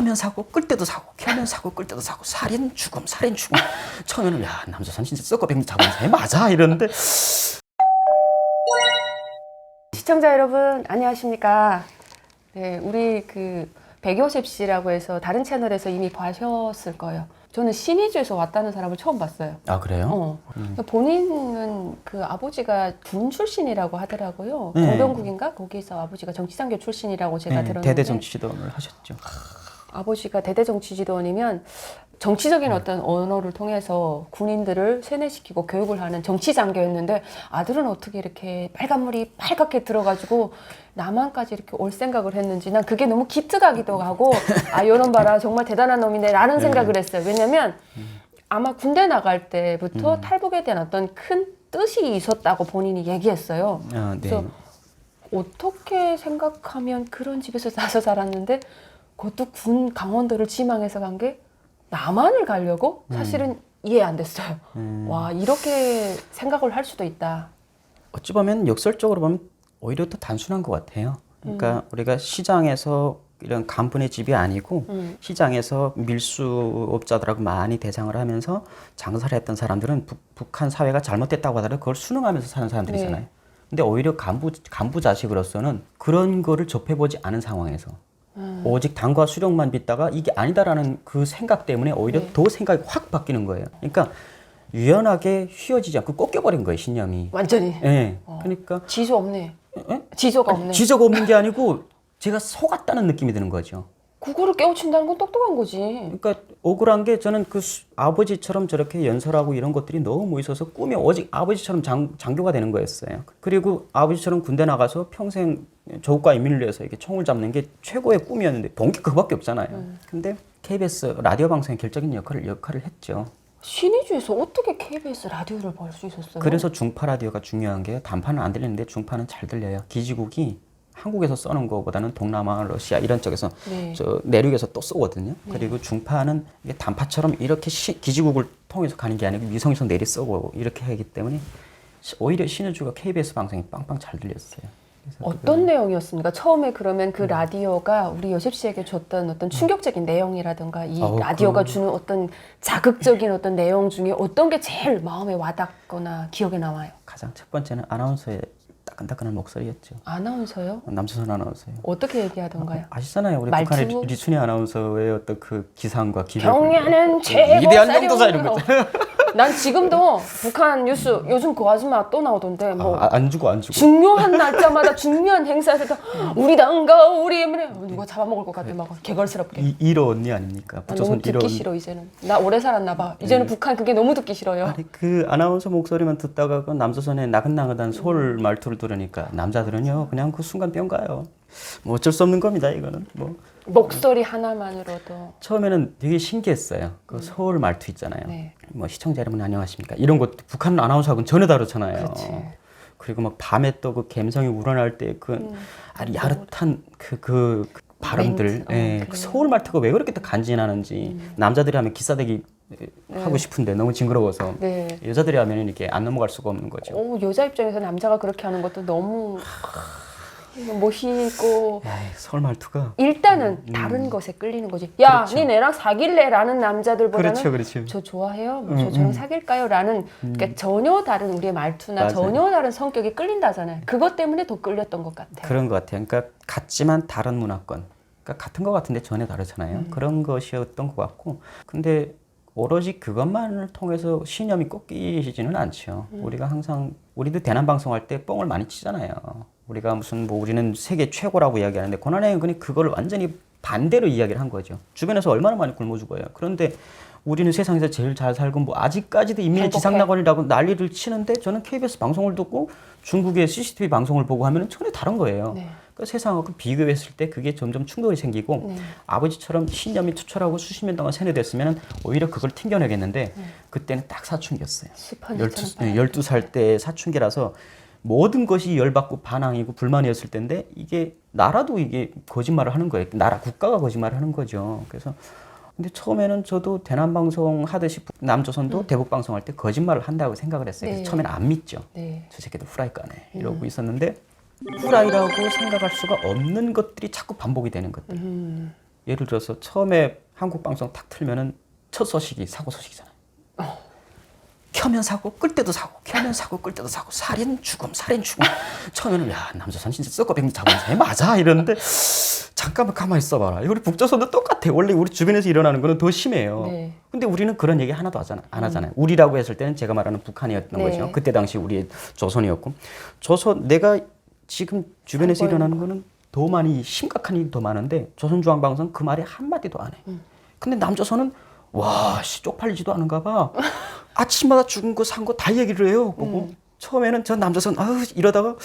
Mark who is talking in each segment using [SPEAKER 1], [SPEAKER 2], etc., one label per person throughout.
[SPEAKER 1] 켜면 사고 끌 때도 사고 켜면 사고 끌 때도 사고 살인 죽음 살인 죽음. 처음에는 야 남조선 진짜 썩어백미 잡은 사람 맞아 이러는데
[SPEAKER 2] 시청자 여러분 안녕하십니까. 네, 우리 그 백요셉 씨라고 해서 다른 채널에서 이미 봐셨을 거예요. 저는 신의주에서 왔다는 사람을 처음 봤어요.
[SPEAKER 1] 아 그래요?
[SPEAKER 2] 본인은 그 아버지가 군 출신이라고 하더라고요.
[SPEAKER 1] 네.
[SPEAKER 2] 공병국인가? 거기서 아버지가 정치장교 출신이라고 제가
[SPEAKER 1] 네,
[SPEAKER 2] 들었는데
[SPEAKER 1] 대대 정치 지도를 하셨죠.
[SPEAKER 2] 아버지가 대대 정치지도원이면 정치적인 어떤 언어를 통해서 군인들을 세뇌시키고 교육을 하는 정치장교였는데 아들은 어떻게 이렇게 빨간물이 빨갛게 들어가지고 남한까지 이렇게 올 생각을 했는지 난 그게 너무 기특하기도 하고 아 요놈 봐라 정말 대단한 놈이네 라는 생각을 했어요. 왜냐면 아마 군대 나갈 때부터 탈북에 대한 어떤 큰 뜻이 있었다고 본인이 얘기했어요.
[SPEAKER 1] 아, 네.
[SPEAKER 2] 그래서 어떻게 생각하면 그런 집에서 나서 자랐는데 그것도 군 강원도를 지망해서 간 게 남한을 가려고? 사실은 이해 안 됐어요. 와 이렇게 생각을 할 수도 있다.
[SPEAKER 1] 어찌 보면 역설적으로 보면 오히려 더 단순한 것 같아요. 그러니까 우리가 시장에서 이런 간분의 집이 아니고 시장에서 밀수업자들하고 많이 대장을 하면서 장사를 했던 사람들은 북한 사회가 잘못됐다고 하더라도 그걸 순응하면서 사는 사람들이잖아요.
[SPEAKER 2] 네.
[SPEAKER 1] 근데 오히려 간부 자식으로서는 그런 거를 접해보지 않은 상황에서 오직 당과 수령만 빚다가 이게 아니다라는 그 생각 때문에 오히려
[SPEAKER 2] 네.
[SPEAKER 1] 더 생각이 확 바뀌는 거예요. 그러니까 유연하게 휘어지지 않고 꺾여버린 거예요, 신념이.
[SPEAKER 2] 완전히.
[SPEAKER 1] 예. 그러니까
[SPEAKER 2] 지조 없네.
[SPEAKER 1] 예?
[SPEAKER 2] 지조가 없네.
[SPEAKER 1] 지적 없는 게 아니고 제가 속았다는 느낌이 드는 거죠.
[SPEAKER 2] 그거를 깨우친다는 건 똑똑한 거지.
[SPEAKER 1] 그러니까 억울한 게 저는 그 아버지처럼 저렇게 연설하고 이런 것들이 너무 있어서 꿈이 오직 아버지처럼 장교가 되는 거였어요. 그리고 아버지처럼 군대 나가서 평생 조국과 인민을 위해서 이렇게 총을 잡는 게 최고의 꿈이었는데 본 게 그거밖에 없잖아요. 근데 KBS 라디오 방송에 결정적인 역할을 했죠.
[SPEAKER 2] 신의주에서 어떻게 KBS 라디오를 볼 수 있었어요?
[SPEAKER 1] 그래서 중파 라디오가 중요한 게 단파는 안 들리는데 중파는 잘 들려요. 기지국이 한국에서 써는 거보다는 동남아, 러시아 이런 쪽에서
[SPEAKER 2] 네.
[SPEAKER 1] 저 내륙에서 또 쏘거든요. 그리고 중파는 이게 단파처럼 이렇게 기지국을 통해서 가는 게 아니고 위성에서 내리 쏘고 이렇게 하기 때문에 오히려 신의주가 KBS 방송이 빵빵 잘 들렸어요.
[SPEAKER 2] 어떤 내용이었습니까? 처음에 그러면 그 라디오가 우리 요셉 씨에게 줬던 어떤 충격적인 내용이라든가 이 라디오가 주는 어떤 자극적인 어떤 내용 중에 어떤 게 제일 마음에 와닿거나 기억에 남아요?
[SPEAKER 1] 가장 첫 번째는 아나운서의 따끈따끈한 목소리였죠.
[SPEAKER 2] 아나운서요?
[SPEAKER 1] 남수선 아나운서요.
[SPEAKER 2] 어떻게 얘기하던가요?
[SPEAKER 1] 아시잖아요. 우리
[SPEAKER 2] 말투?
[SPEAKER 1] 북한의 리춘희 아나운서의 어떤 그 기상과 기술.
[SPEAKER 2] 경야는 최고
[SPEAKER 1] 위대한 영도자 이런 거.
[SPEAKER 2] 난 지금도 북한 뉴스 요즘 그 아줌마 또 나오던데 뭐
[SPEAKER 1] 안 주고.
[SPEAKER 2] 중요한 날짜마다 중요한 행사에서 우리 당과 우리 뭐 누가 잡아먹을 것 같아 막 개걸스럽게.
[SPEAKER 1] 1호 언니 아닙니까?
[SPEAKER 2] 나
[SPEAKER 1] 부조선
[SPEAKER 2] 너무 듣기
[SPEAKER 1] 1호 언니.
[SPEAKER 2] 싫어 이제는. 나 오래 살았나 봐. 이제는 북한 그게 너무 듣기 싫어요.
[SPEAKER 1] 아니 그 아나운서 목소리만 듣다가 그 남조선의 나긋나긋한 서울 말투를 들으니까 남자들은요 그냥 그 순간 뿅 가요. 뭐 어쩔 수 없는 겁니다 이거는. 뭐
[SPEAKER 2] 목소리 하나만으로도.
[SPEAKER 1] 처음에는 되게 신기했어요. 그 서울 말투 있잖아요.
[SPEAKER 2] 네.
[SPEAKER 1] 뭐 시청자 여러분 안녕하십니까? 이런 것 북한 아나운서하고는 전혀 다르잖아요.
[SPEAKER 2] 그렇지.
[SPEAKER 1] 그리고 막 밤에 또 그 감성이 우러날 때 그 야릇한 그 발음들,
[SPEAKER 2] 멘트,
[SPEAKER 1] 예,
[SPEAKER 2] 그래요.
[SPEAKER 1] 그 서울 말투가 왜 그렇게 또 간지나는지 남자들이 하면 기싸대기 하고 싶은데 너무 징그러워서
[SPEAKER 2] 네.
[SPEAKER 1] 여자들이 하면 이렇게 안 넘어갈 수가 없는 거죠.
[SPEAKER 2] 여자 입장에서 남자가 그렇게 하는 것도 너무 멋있고
[SPEAKER 1] 야, 서울 말투가
[SPEAKER 2] 일단은 다른 것에 끌리는 거지. 야,
[SPEAKER 1] 그렇죠.
[SPEAKER 2] 니 내랑 사귈래라는 남자들보다는
[SPEAKER 1] 그렇죠.
[SPEAKER 2] 저 좋아해요? 뭐 저랑 사귈까요?라는 그러니까 전혀 다른 우리의 말투나
[SPEAKER 1] 맞아요.
[SPEAKER 2] 전혀 다른 성격이 끌린다잖아요. 그것 때문에 더 끌렸던 것 같아요.
[SPEAKER 1] 그런 것 같아요. 그러니까 같지만 다른 문화권, 그러니까 같은 것 같은데 전혀 다르잖아요. 그런 것이었던 것 같고, 근데 오로지 그것만을 통해서 신념이 꺾이지는 않죠. 우리가 항상 우리도 대남 방송할 때 뻥을 많이 치잖아요. 우리가 무슨 뭐 우리는 세계 최고라고 이야기하는데 권한행군이 그걸 완전히 반대로 이야기를 한 거죠. 주변에서 얼마나 많이 굶어 죽어요. 그런데 우리는 세상에서 제일 잘 살고 뭐 아직까지도 인민의
[SPEAKER 2] 행복해.
[SPEAKER 1] 지상낙원이라고 난리를 치는데 저는 KBS 방송을 듣고 중국의 CCTV 방송을 보고 하면 전혀 다른 거예요.
[SPEAKER 2] 네.
[SPEAKER 1] 그 세상하고 비교했을 때 그게 점점 충돌이 생기고 아버지처럼 신념이 투철하고 수십 년 동안 세뇌됐으면 오히려 그걸 튕겨내겠는데 그때는 딱 사춘기였어요.
[SPEAKER 2] 스펀지처럼
[SPEAKER 1] 12살 때 사춘기라서 모든 것이 열받고 반항이고 불만이었을 텐데 이게 나라도 이게 거짓말을 하는 거예요. 나라 국가가 거짓말을 하는 거죠. 그래서 근데 처음에는 저도 대남 방송 하듯이 남조선도 대북 방송할 때 거짓말을 한다고 생각을 했어요. 그래서
[SPEAKER 2] 네.
[SPEAKER 1] 처음에는 안 믿죠.
[SPEAKER 2] 네.
[SPEAKER 1] 저 새끼들 후라이 까네 이러고 있었는데 후라이라고 생각할 수가 없는 것들이 자꾸 반복이 되는 것들. 예를 들어서 처음에 한국 방송 탁 틀면은 첫 소식이 사고 소식이잖아요. 켜면 사고, 끌 때도 사고, 켜면 사고, 끌 때도 사고, 살인 죽음, 살인 죽음. 처음에는 야 남조선 진짜 썩어병 잡은 애 맞아 이러는데 잠깐만 가만히 있어봐라. 우리 북조선도 똑같아. 원래 우리 주변에서 일어나는 거는 더 심해요.
[SPEAKER 2] 네.
[SPEAKER 1] 근데 우리는 그런 얘기 하나도 안 하잖아요. 우리라고 했을 때는 제가 말하는 북한이었던
[SPEAKER 2] 네.
[SPEAKER 1] 거죠. 그때 당시 우리 조선이었고, 조선 내가 지금 주변에서 일어나는 거는 더 많이 심각한 일이 더 많은데 조선중앙방송 그 말에 한 마디도 안 해. 근데 남조선은 와, 씨, 쪽팔리지도 않은가 봐. 아침마다 죽은 거 산 거 다 얘기를 해요. 보고 처음에는 저 남조선 아우 이러다가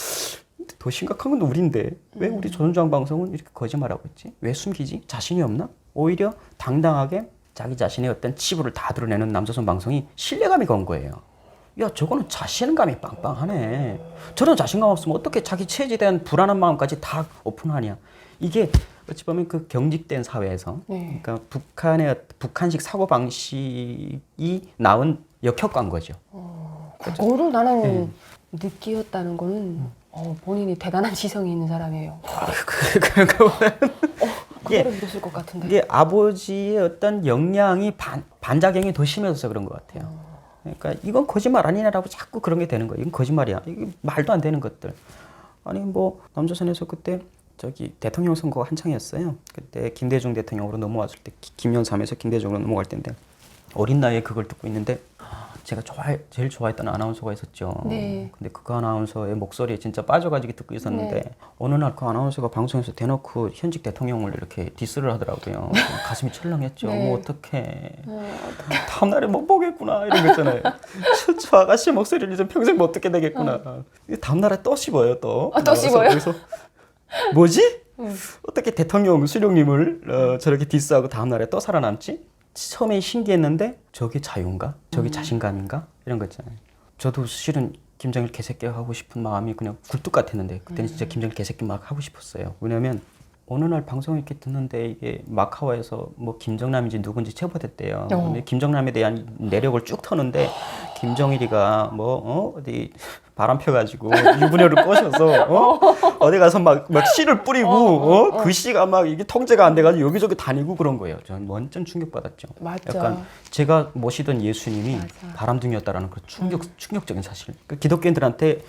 [SPEAKER 1] 더 심각한 건 우리인데 왜 우리 조선중앙방송은 이렇게 거짓말하고 있지? 왜 숨기지? 자신이 없나? 오히려 당당하게 자기 자신의 어떤 치부를 다 드러내는 남조선 방송이 신뢰감이 건 거예요. 야, 저거는 자신감이 빵빵하네. 저런 자신감 없으면 어떻게 자기 체질에 대한 불안한 마음까지 다 오픈하냐. 이게 어찌 보면 그 경직된 사회에서
[SPEAKER 2] 네.
[SPEAKER 1] 그러니까 북한식 사고 방식이 낳은 역효과인 거죠.
[SPEAKER 2] 그거를 나는 느끼었다는 거는 본인이 대단한 지성이 있는 사람이에요. 그거를 믿었을 것 같은데.
[SPEAKER 1] 이게 아버지의 어떤 영향이 반작용이 더 심해져서 그런 것 같아요. 그러니까 이건 거짓말 아니냐라고 자꾸 그런 게 되는 거예요. 이건 거짓말이야. 이게 말도 안 되는 것들. 아니 뭐 남조선에서 그때 저기 대통령 선거가 한창이었어요. 그때 김대중 대통령으로 넘어왔을 때 김영삼에서 김대중으로 넘어갈 때인데 어린 나이에 그걸 듣고 있는데 제가 제일 좋아했던 아나운서가 있었죠.
[SPEAKER 2] 네.
[SPEAKER 1] 근데 그 아나운서의 목소리에 진짜 빠져가지고 듣고 있었는데 어느 날 그 아나운서가 방송에서 대놓고 현직 대통령을 이렇게 디스를 하더라고요. 가슴이 철렁했죠.
[SPEAKER 2] 네.
[SPEAKER 1] 뭐 어떡해. 다음날에 못 보겠구나 이런 거 있잖아요. 저 아가씨 목소리를 이제 평생 못 듣게 되겠구나. 다음날에 또 씹어요 또.
[SPEAKER 2] 또 씹어요?
[SPEAKER 1] 그래서 뭐지? 어떻게 대통령 수령님을 저렇게 디스하고 다음날에 또 살아남지? 처음에 신기했는데 저게 자유인가? 저게 자신감인가? 이런 거 있잖아요. 저도 실은 김정일 개새끼 하고 싶은 마음이 그냥 굴뚝 같았는데 그때는 진짜 김정일 개새끼 막 하고 싶었어요. 왜냐면 어느 날 방송 이렇게 듣는데 이게 마카오에서 뭐 김정남인지 누군지 체포됐대요. 근데 김정남에 대한 내력을 쭉 터는데 김정일이가 어디 바람 펴가지고 유부녀를 꼬셔서 어디 가서 막 씨를 뿌리고 그 씨가 막 이게 통제가 안 돼가지고 여기저기 다니고 그런 거예요. 저는 완전 충격받았죠.
[SPEAKER 2] 맞죠.
[SPEAKER 1] 약간 제가 모시던 예수님이 바람둥이였다라는 그 충격적인 사실. 그 기독교인들한테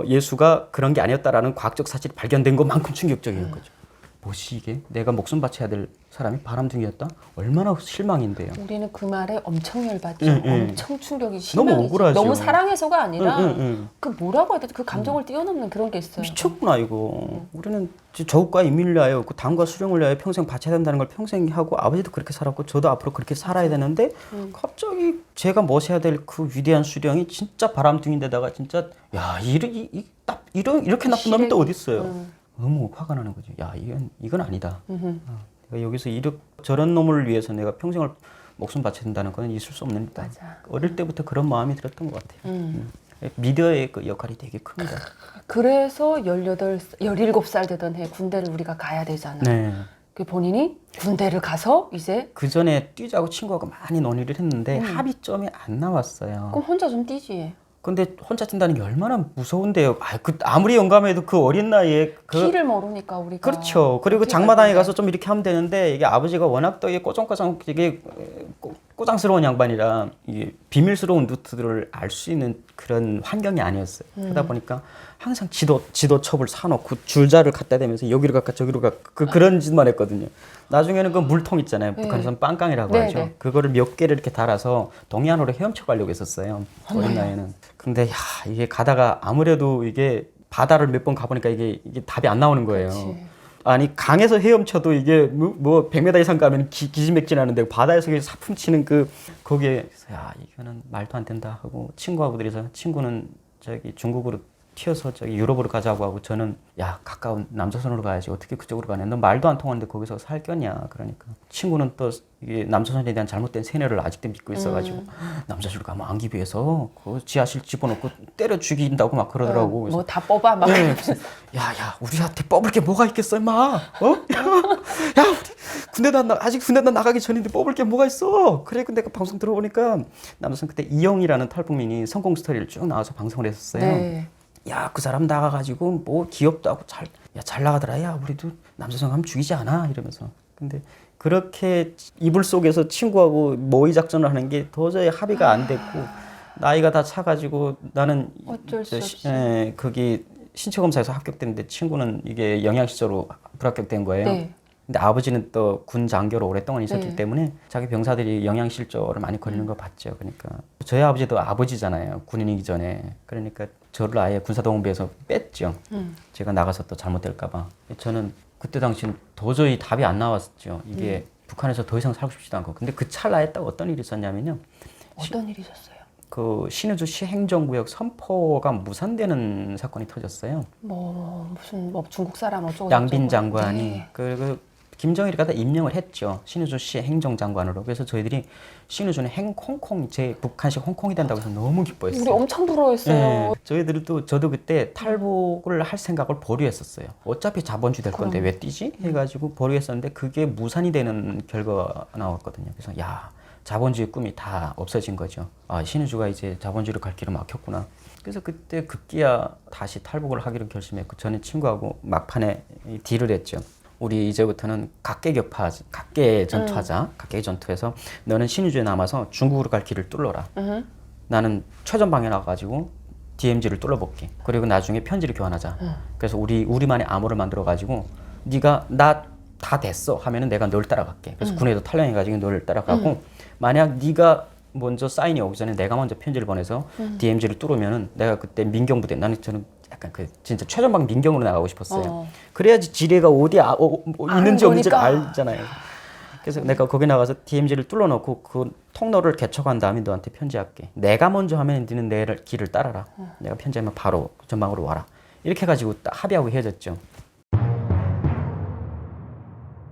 [SPEAKER 1] 예수가 그런 게 아니었다라는 과학적 사실이 발견된 것만큼 충격적인 거죠. 뭐지 이게? 내가 목숨 바쳐야 될 사람이 바람둥이였다? 얼마나 실망인데요.
[SPEAKER 2] 우리는 그 말에 엄청 열받죠. 엄청 충격이 심하지.
[SPEAKER 1] 너무 억울하죠.
[SPEAKER 2] 너무 사랑해서가 아니라
[SPEAKER 1] 응.
[SPEAKER 2] 그 뭐라고 해야 되지? 그 감정을 뛰어넘는 그런 게 있어요.
[SPEAKER 1] 미쳤구나 이거. 우리는 저국가 인민을 위하여 그 당과 수령을 위하여 평생 바쳐야 된다는 걸 평생 하고 아버지도 그렇게 살았고 저도 앞으로 그렇게 살아야 되는데 갑자기 제가 모셔야 될 그 위대한 수령이 진짜 바람둥이인데다가 진짜 야 이렇게 나쁜 놈이 또 어디 있어요? 너무 화가 나는 거죠. 야 이건 아니다. 내가 여기서 저런 놈을 위해서 내가 평생을 목숨 바쳐야 된다는 건 있을 수 없는 일이다.
[SPEAKER 2] 맞아.
[SPEAKER 1] 어릴 때부터 그런 마음이 들었던 것 같아요. 미디어의 그 역할이 되게 큽니다.
[SPEAKER 2] 그래서 17살 되던 해 군대를 우리가 가야 되잖아.
[SPEAKER 1] 네.
[SPEAKER 2] 그 본인이 군대를 가서 이제
[SPEAKER 1] 그 전에 뛰자고 친구하고 많이 논의를 했는데 합의점이 안 나왔어요.
[SPEAKER 2] 그럼 혼자 좀 뛰지.
[SPEAKER 1] 근데 혼자 뛴다는 게 얼마나 무서운데요. 아무리 영감해도 그 어린 나이에
[SPEAKER 2] 길을 모르니까 우리가.
[SPEAKER 1] 그렇죠. 그리고 장마당에 가서 좀 이렇게 하면 되는데 이게 아버지가 워낙 또 이게 꼬장꼬장 이게 꼬장스러운 양반이라 이게 비밀스러운 루트들을 알 수 있는 그런 환경이 아니었어요. 그러다 보니까 항상 지도첩을 사놓고 줄자를 갖다 대면서 여기로 갈까 저기로 갈까 그런 짓만 했거든요. 나중에는 그 물통 있잖아요. 북한에서는 빵깡이라고 하죠.
[SPEAKER 2] 네.
[SPEAKER 1] 그거를 몇 개를 이렇게 달아서 동해안으로 헤엄쳐 가려고 했었어요. 어린 나이에는. 근데 이게 가다가 아무래도 이게 바다를 몇 번 가보니까 이게 답이 안 나오는 거예요.
[SPEAKER 2] 그치.
[SPEAKER 1] 아니 강에서 헤엄쳐도 이게 뭐 100m 이상 가면 기진맥진하는데 바다에서 사품 치는 거기에 야 이거는 말도 안 된다 하고 친구하고 들이서 친구는 저기 중국으로 튀어서 저기 유럽으로 가자고 하고 저는 야 가까운 남조선으로 가야지 어떻게 그쪽으로 가냐 너 말도 안 통하는데 거기서 살 거냐 그러니까 친구는 또 이게 남조선에 대한 잘못된 세뇌를 아직도 믿고 있어가지고 남조선으로 가면 안기부에서 그 지하실 집어넣고 때려 죽인다고 막 그러더라고.
[SPEAKER 2] 뭐 다 뽑아 막.
[SPEAKER 1] 네. 야야 우리한테 뽑을 게 뭐가 있겠어 임마. 야 우리 아직 군대 나가기 전인데 뽑을 게 뭐가 있어. 그래 근데 그 방송 들어보니까 남조선 그때 이영이라는 탈북민이 성공 스토리를 쭉 나와서 방송을 했었어요.
[SPEAKER 2] 네.
[SPEAKER 1] 야, 그 사람 나가가지고 뭐 기업도 하고 잘 나가더라. 야, 우리도 남조선 가면 죽이지 않아? 이러면서. 근데 그렇게 이불 속에서 친구하고 모의 작전을 하는 게 도저히 합의가 안 됐고 나이가 다 차가지고 나는
[SPEAKER 2] 어쩔 수 없이.
[SPEAKER 1] 거기 신체 검사에서 합격됐는데 친구는 이게 영양실조로 불합격된 거예요.
[SPEAKER 2] 네.
[SPEAKER 1] 근데 아버지는 또 군 장교로 오랫동안 있었기
[SPEAKER 2] 네.
[SPEAKER 1] 때문에 자기 병사들이 영양실조를 많이 걸리는 걸 봤죠. 그러니까 저희 아버지도 아버지잖아요. 군인이기 전에. 그러니까 저를 아예 군사동원부에서 뺐죠. 제가 나가서 또 잘못될까 봐. 저는 그때 당시는 도저히 답이 안 나왔죠. 이게 북한에서 더 이상 살고 싶지도 않고. 근데 그 찰나에 딱 어떤 일이 있었냐면요.
[SPEAKER 2] 어떤 일이 있었어요?
[SPEAKER 1] 그 신의주시 행정구역 선포가 무산되는 사건이 터졌어요.
[SPEAKER 2] 무슨 중국 사람 어쩌고
[SPEAKER 1] 양빈
[SPEAKER 2] 저쩌고.
[SPEAKER 1] 장관이
[SPEAKER 2] 네.
[SPEAKER 1] 그 김정일이 갖다 임명을 했죠. 신의주시 행정장관으로. 그래서 저희들이 신의주는 홍콩 제 북한식 홍콩이 된다고 해서 너무 기뻐했어요.
[SPEAKER 2] 우리 엄청 부러워했어요.
[SPEAKER 1] 네. 저희들도 저도 그때 탈북을 할 생각을 보류했었어요. 어차피 자본주의 될 건데 왜 뛰지? 해가지고 보류했었는데 그게 무산이 되는 결과가 나왔거든요. 그래서 야 자본주의 꿈이 다 없어진 거죠. 아 신의주가 이제 자본주의로 갈 길을 막혔구나. 그래서 그때 급기야 다시 탈북을 하기로 결심했고 저는 친구하고 막판에 딜을 했죠. 우리 이제부터는 각계 전투하자. 각계 전투해서 너는 신의주에 남아서 중국으로 갈 길을 뚫어라. 나는 최전방에 나가가지고 DMZ를 뚫어볼게. 그리고 나중에 편지를 교환하자. 그래서 우리만의 암호를 만들어가지고 네가 나 다 됐어 하면은 내가 널 따라갈게. 그래서 군에도 탈영해가지고 널 따라가고 만약 네가 먼저 사인이 오기 전에 내가 먼저 편지를 보내서 DMZ를 뚫으면은 내가 그때 민경부대 저는 약간 그 진짜 최전방 민경으로 나가고 싶었어요. 그래야지 지뢰가 어디 있는지 없는지 를 알잖아요. 그래서 내가 거기 나가서 DMZ를 뚫어놓고 그 통로를 개척한 다음에 너한테 편지할게. 내가 먼저 하면 너는 내 길을 따라라. 내가 편지하면 바로 전방으로 와라. 이렇게 해가지고 딱 합의하고 헤어졌죠.